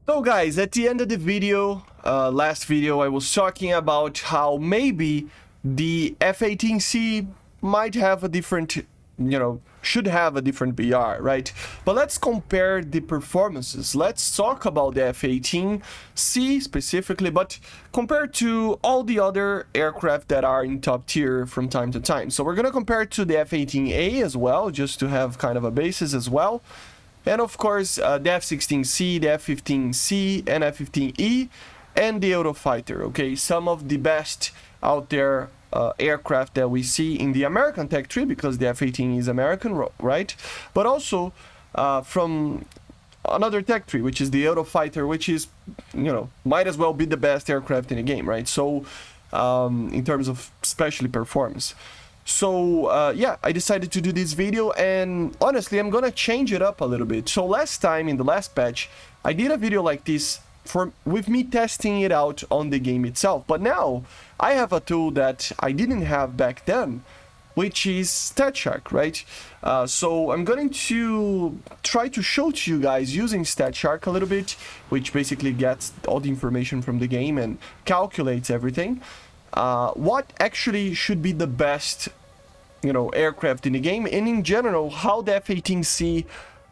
So guys, at the end of the video, last video, I was talking about how maybe the F-18C might have a different, should have a different BR, right? But let's compare the performances. Let's talk about the F-18C specifically, but compared to all the other aircraft that are in top tier from time to time. So we're gonna compare it to the F-18A as well, just to have kind of a basis as well. And of course, the F-16C, the F-15C, and F-15E, and the Eurofighter, okay? Some of the best out there aircraft that we see in the American tech tree, because the F-18 is American, right? But also from another tech tree, which is the Eurofighter, which is, might as well be the best aircraft in the game, right? So, in terms of especially performance. So yeah, I decided to do this video, and honestly, I'm gonna change it up a little bit. So last time, in the last patch, I did a video like this with me testing it out on the game itself. But now, I have a tool that I didn't have back then, which is StatShark, right? So I'm going to try to show to you guys using StatShark a little bit, which basically gets all the information from the game and calculates everything. What actually should be the best, aircraft in the game, and in general, how the F-18C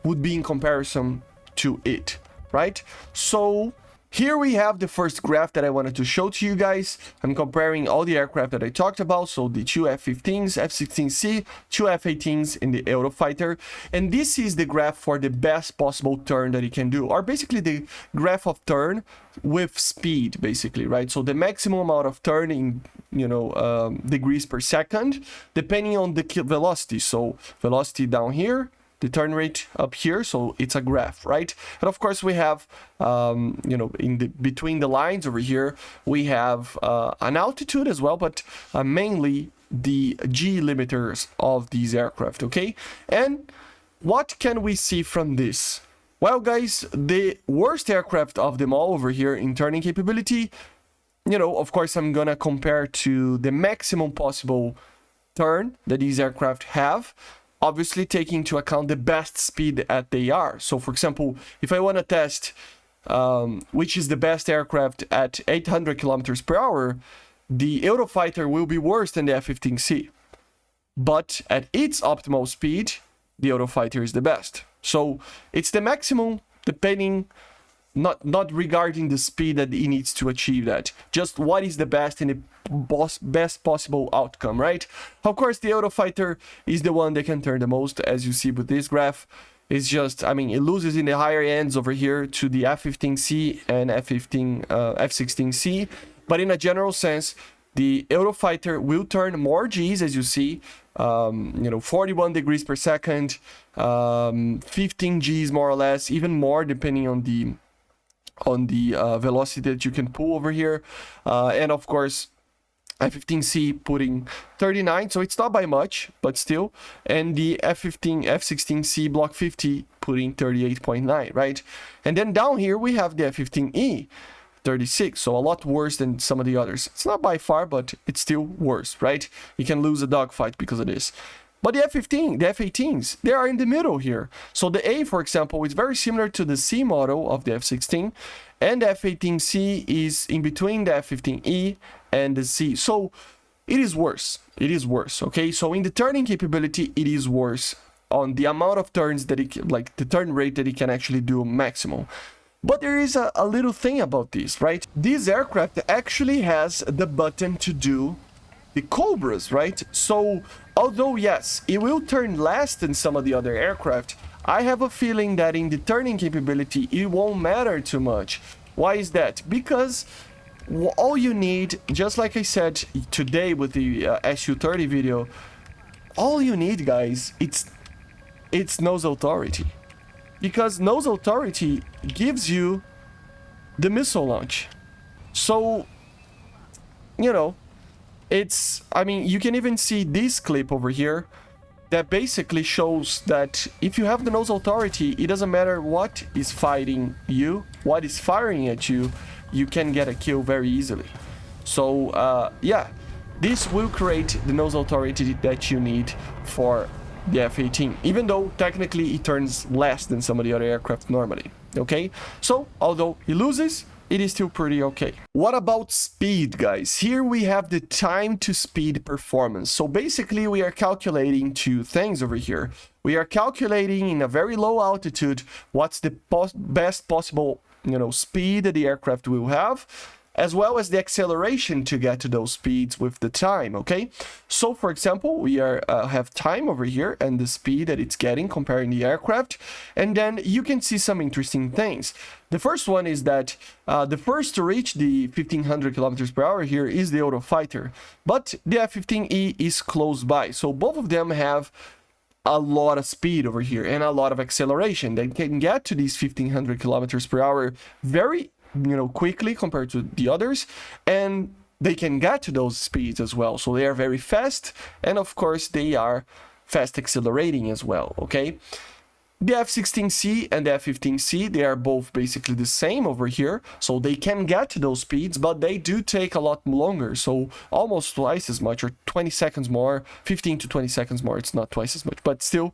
would be in comparison to it, right? So here we have the first graph that I wanted to show to you guys. I'm comparing all the aircraft that I talked about, so the two F-15s, F-16C, two F-18s in the Eurofighter, and this is the graph for the best possible turn that it can do, or basically the graph of turn with speed, basically, right? So the maximum amount of turn in, degrees per second, depending on the velocity. So velocity down here, the turn rate up here, so it's a graph, right? And of course we have, between the lines over here, we have an altitude as well, but mainly the G limiters of these aircraft, okay? And what can we see from this? Well, guys, the worst aircraft of them all over here in turning capability, of course I'm gonna compare to the maximum possible turn that these aircraft have, obviously taking into account the best speed that they are. So for example, if I want to test which is the best aircraft at 800 kilometers per hour, the Eurofighter will be worse than the F-15C. But at its optimal speed, the Eurofighter is the best. So it's the maximum depending, not regarding the speed that it needs to achieve that, just what is the best and the best possible outcome, right? Of course, the Eurofighter is the one that can turn the most, as you see with this graph. It's just, it loses in the higher ends over here to the F-15C and F-16C, but in a general sense, the Eurofighter will turn more Gs, as you see, 41 degrees per second, 15 Gs more or less, even more depending on the velocity that you can pull over here, and of course F-15C putting 39, so it's not by much, but still, and the F-16C Block 50 putting 38.9, right? And then down here we have the F-15E 36, so a lot worse than some of the others. It's not by far, but it's still worse, right? You can lose a dogfight because of this. But the F-15, the F-18s, they are in the middle here. So the A, for example, is very similar to the C model of the F-16, and the F-18C is in between the F-15E and the C. So it is worse. It is worse, okay? So in the turning capability, it is worse on the amount of turns that it, like the turn rate that it can actually do maximum. But there is a little thing about this, right? This aircraft actually has the button to do the Cobras, right? So although yes, it will turn less than some of the other aircraft, I have a feeling that in the turning capability it won't matter too much. Why is that? Because all you need, just like I said today with the SU-30 video, all you need, guys, it's nose authority. Because nose authority gives you the missile launch. So, it's, you can even see this clip over here that basically shows that if you have the nose authority, it doesn't matter what is fighting you, what is firing at you, you can get a kill very easily. So, yeah, this will create the nose authority that you need for the F-18, even though technically it turns less than some of the other aircraft normally. okay? So although he loses, it is still pretty okay. What about speed, guys? Here we have the time to speed performance. So basically we are calculating two things over here. We are calculating in a very low altitude what's the best possible, speed that the aircraft will have, as well as the acceleration to get to those speeds with the time, okay? So for example, we have time over here and the speed that it's getting comparing the aircraft, and then you can see some interesting things. The first one is that the first to reach the 1500 kilometers per hour here is the Eurofighter, but the F-15E is close by, so both of them have a lot of speed over here and a lot of acceleration. They can get to these 1500 kilometers per hour very quickly compared to the others, and they can get to those speeds as well. So they are very fast, and of course they are fast accelerating as well, okay? The F-16C and the F-15C, they are both basically the same over here, so they can get to those speeds, but they do take a lot longer, so almost twice as much, or 20 seconds more, 15 to 20 seconds more. It's not twice as much, but still,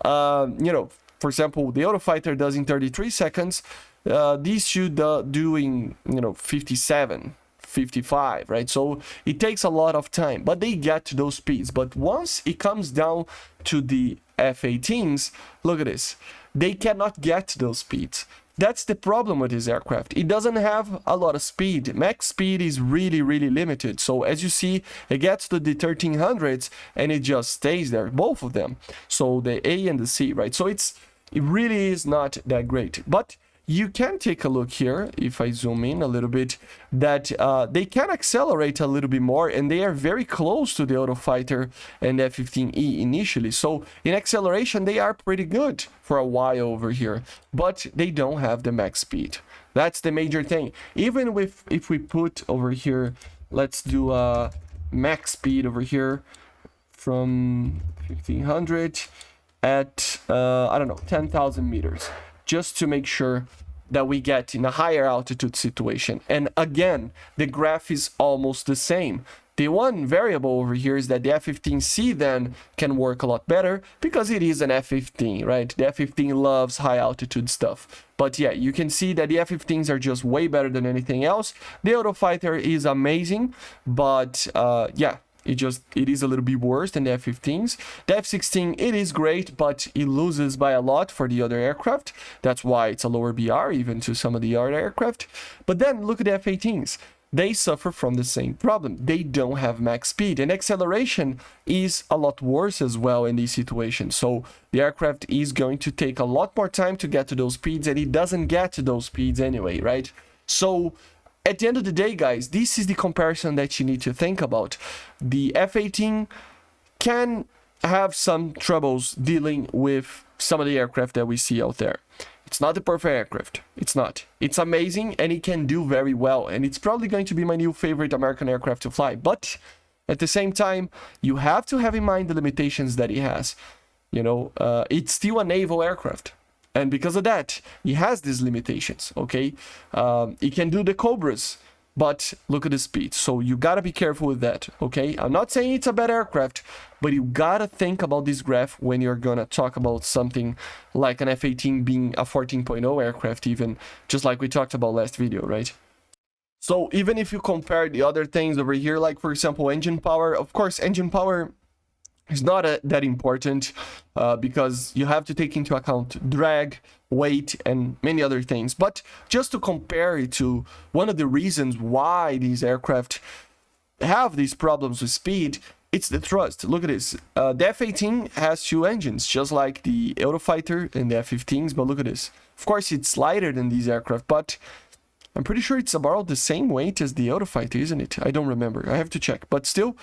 for example, the Eurofighter does in 33 seconds, these should do in 57, 55, right? So it takes a lot of time, but they get to those speeds. But once it comes down to the F-18s, look at this, they cannot get to those speeds. That's the problem with this aircraft. It doesn't have a lot of speed. Max speed is really, really limited. So as you see, it gets to the 1300s and it just stays there, both of them. So the A and the C, right? So it really is not that great. But you can take a look here, if I zoom in a little bit, that they can accelerate a little bit more, and they are very close to the Eurofighter and F-15E initially. So in acceleration, they are pretty good for a while over here, but they don't have the max speed. That's the major thing. Even if we put over here, let's do a max speed over here from 1500 at, I don't know, 10,000 meters. Just to make sure that we get in a higher altitude situation. And again, the graph is almost the same. The one variable over here is that the F-15C then can work a lot better because it is an F-15, right? The F-15 loves high altitude stuff. But yeah, you can see that the F-15s are just way better than anything else. The Eurofighter is amazing, but yeah, it is a little bit worse than the F-15s. The F-16, it is great, but it loses by a lot for the other aircraft. That's why it's a lower BR even to some of the other aircraft. But then look at the F-18s. They suffer from the same problem. They don't have max speed, and acceleration is a lot worse as well in these situations. So the aircraft is going to take a lot more time to get to those speeds, and it doesn't get to those speeds anyway, right? So at the end of the day, guys, this is the comparison that you need to think about. The F-18 can have some troubles dealing with some of the aircraft that we see out there. It's not the perfect aircraft. It's not. It's amazing, and it can do very well, and it's probably going to be my new favorite American aircraft to fly. But at the same time, you have to have in mind the limitations that it has. It's still a naval aircraft. And because of that, it has these limitations, okay? It can do the Cobras, but look at the speed. So you gotta be careful with that, okay? I'm not saying it's a bad aircraft, but you gotta think about this graph when you're gonna talk about something like an F-18 being a 14.0 aircraft even, just like we talked about last video, right? So even if you compare the other things over here, like for example, engine power, of course, engine power is not that important because you have to take into account drag, weight, and many other things. But just to compare it to one of the reasons why these aircraft have these problems with speed, it's the thrust. Look at this. The F-18 has two engines, just like the Eurofighter and the F-15s, but look at this. Of course, it's lighter than these aircraft, but I'm pretty sure it's about the same weight as the Eurofighter, isn't it? I don't remember. I have to check. But still,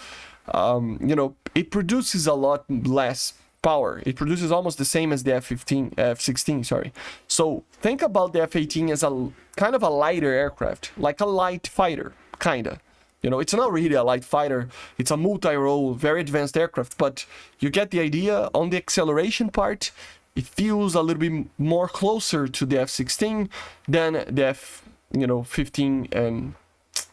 it produces a lot less power. It produces almost the same as the F-16, sorry. So think about the F-18 as a kind of a lighter aircraft, like a light fighter, kinda. It's not really a light fighter. It's a multi-role, very advanced aircraft, but you get the idea. On the acceleration part, it feels a little bit more closer to the F-16 than the F-15 and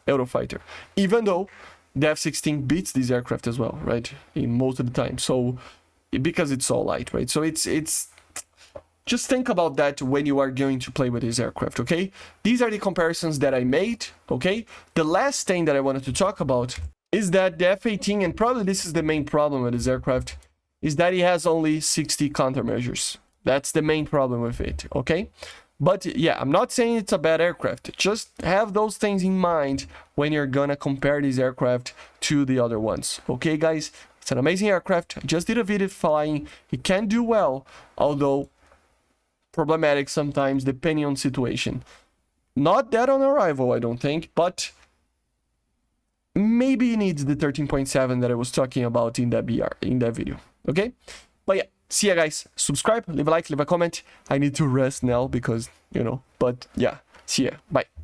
Eurofighter. Even though the F-16 beats these aircraft as well, right? In most of the time. So because it's so light, right? So it's just think about that when you are going to play with this aircraft, okay? These are the comparisons that I made, okay? The last thing that I wanted to talk about is that the F-18, and probably this is the main problem with this aircraft, is that it has only 60 countermeasures. That's the main problem with it, okay? But yeah, I'm not saying it's a bad aircraft. Just have those things in mind when you're gonna compare this aircraft to the other ones, okay, guys? It's an amazing aircraft. I just did a video flying. It can do well, although problematic sometimes depending on situation. Not that on arrival, I don't think, but maybe it needs the 13.7 that I was talking about in that video, okay? But yeah, see ya, guys. Subscribe, leave a like, leave a comment. I need to rest now because, you know, but yeah, see ya. Bye.